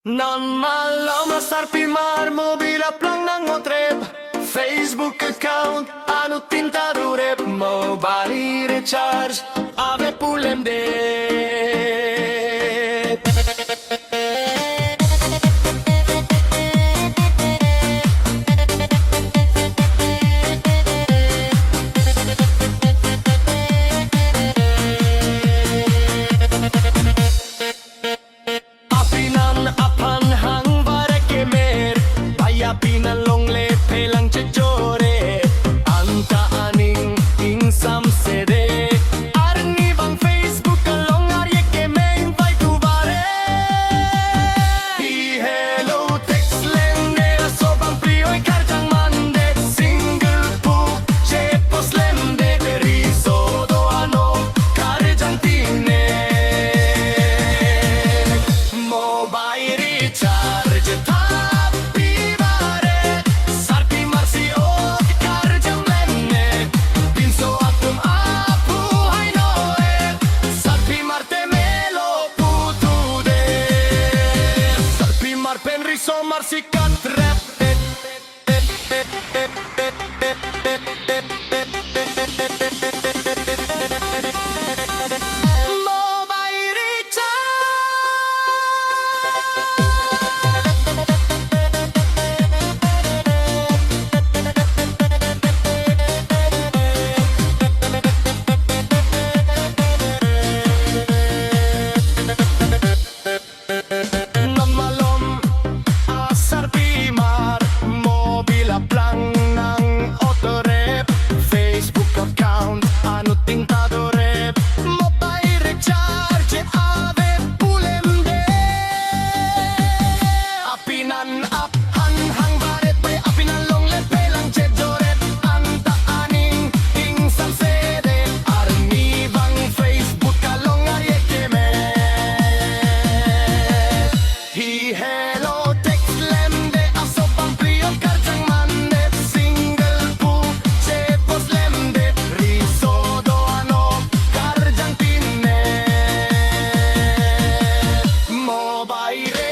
Non maloma sarpimar mobile plan ng otrep Facebook account ano tintadurep mobile recharge ave pulem de pinalong lepe lang chechore anta aning insam sede arni bang Facebook along arye ke me invite tu bare hi hello text lende so bang prio e karjang mande single pu che pos lende riso do ano karjang tine mobile recharge Somar sikat rap aire.